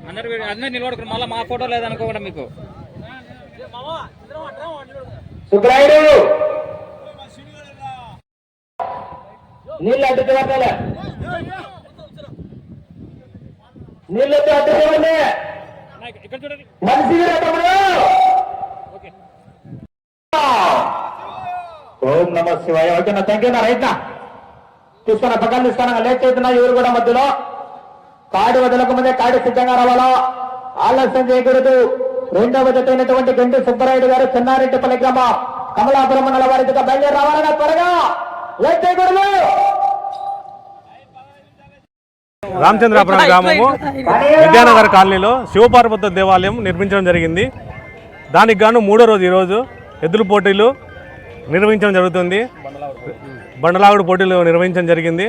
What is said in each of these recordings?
అందరు నిలబడుకుని మళ్ళీ మా ఫోటో లేదనుకోకుండా మీకు సుబ్రాయుడు నీళ్ళు అడ్డు పట్టాల నీళ్ళు అడ్డు చూడండి మనిషి ఓం నమ శివాయ. ఓకేనా, థ్యాంక్ యూ. రైట్ తీసుకున్న పక్కన తీసుకున్నా లేట్ అవుతున్నా. ఎవరు కూడా మధ్యలో కాడి వదలకు ముందే కాడి సిద్ధంగా రావాలా, ఆలస్యం చేయకూడదు. రెండవ జత అయినటువంటి గంటి సుబ్బరాయుడు గారు చెన్నారెడ్డిపల్లి గ్రామం కమలాపురం మండల వారిగా బయలుదేరి రావాలన్నా త్వరగా లేట్ చేయకూడదు. రామచంద్రాపురం గ్రామము విద్యానగర్ కాలనీలో శివపార్వత దేవాలయం నిర్మించడం జరిగింది. దానికి గాను 3వ రోజు ఈరోజు ఎద్దుల పోటీలు నిర్వహించడం జరుగుతుంది. బండలాగుడు పోటీలు నిర్వహించడం జరిగింది.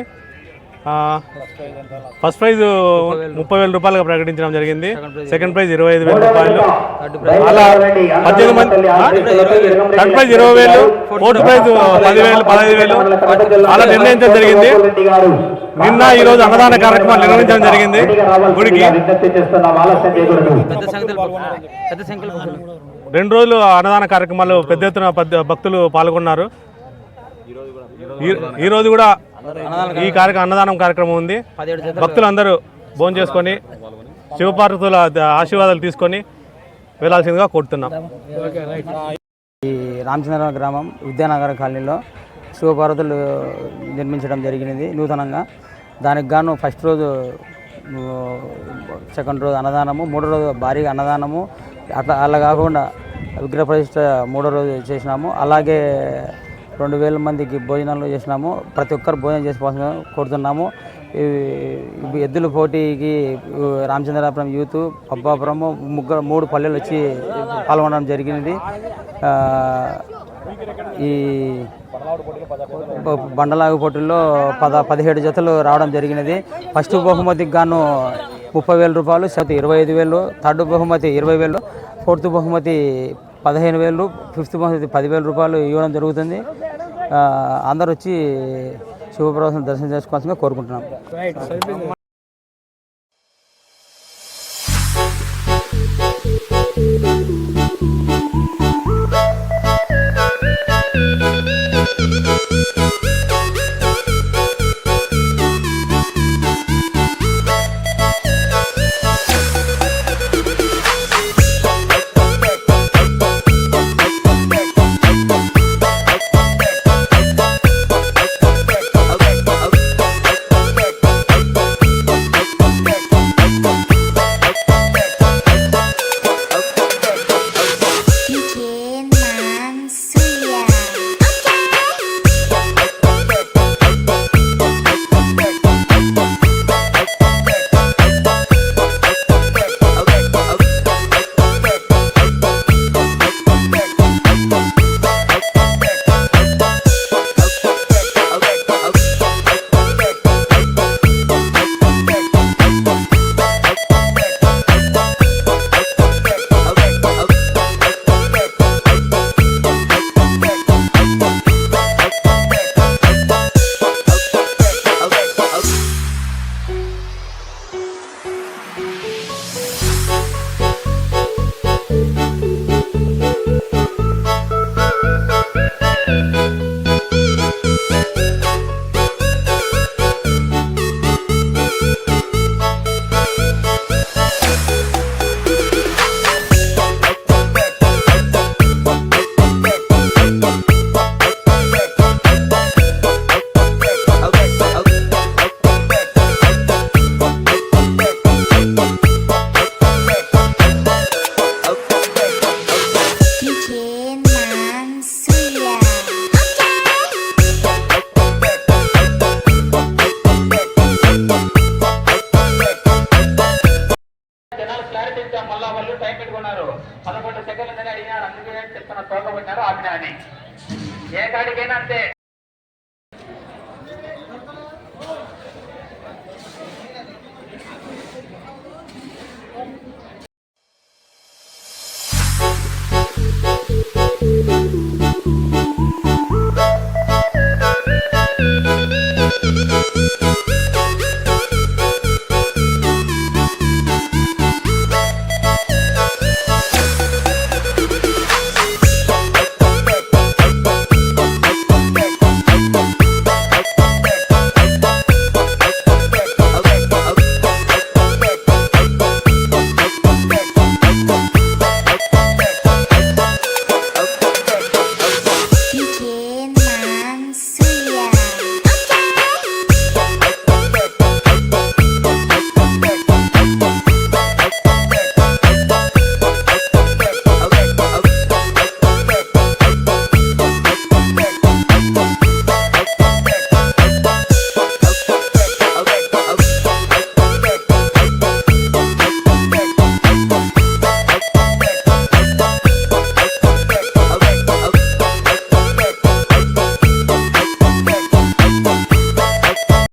ఫస్ట్ ప్రైజ్ 30,000 రూపాయలుగా ప్రకటించడం జరిగింది. సెకండ్ ప్రైజ్ 25,000 రూపాయలు, అలా 18 మంది. థర్డ్ ప్రైజ్ 20,000, ఫోర్త్ ప్రైజ్ 10,000, 15,000 అలా నిర్ణయించడం జరిగింది. నిన్న ఈరోజు అన్నదాన కార్యక్రమాలు నిర్వహించడం జరిగింది. గుడికి 2 రోజులు అన్నదాన కార్యక్రమాలు పెద్ద ఎత్తున భక్తులు పాల్గొన్నారు. ఈ రోజు కూడా ఈ అన్నదానం కార్యక్రమం ఉంది. భక్తులు అందరూ భోజనం చేసుకొని శివపార్వతుల ఆశీర్వాదాలు తీసుకొని వెళ్లాల్సిందిగా కోరుతున్నాం. ఈ రామచంద్ర గ్రామం విద్యానగర్ కాలనీలో శివపార్వతులు నిర్మించడం జరిగినది నూతనంగా. దానికి గాను ఫస్ట్ రోజు, సెకండ్ రోజు అన్నదానము, 3వ రోజు భారీగా అన్నదానము. అలా కాకుండా విగ్రహ ప్రతిష్ఠ 3వ రోజు చేసినాము. అలాగే 2,000 మందికి భోజనాలు చేసినాము. ప్రతి ఒక్కరు భోజనం చేసుకోవాల్సిన కోరుతున్నాము. ఎద్దుల పోటీకి రామచంద్రాపురం యూత్, పబ్బాపురము 3 పల్లెలు వచ్చి పాల్గొనడం జరిగినది. ఈ బండలాగు పోటీల్లో 17 జతలు రావడం జరిగినది. ఫస్ట్ బహుమతికి గాను 30,000 రూపాయలు, 25,000, థర్డ్ బహుమతి 20,000, ఫోర్త్ బహుమతి 15,000, ఫిఫ్త్ బహుమతి 10,000 రూపాయలు ఇవ్వడం జరుగుతుంది. అందరూ వచ్చి శివప్రభుని దర్శనం చేసుకోవాల్సిందిగా కోరుకుంటున్నాం.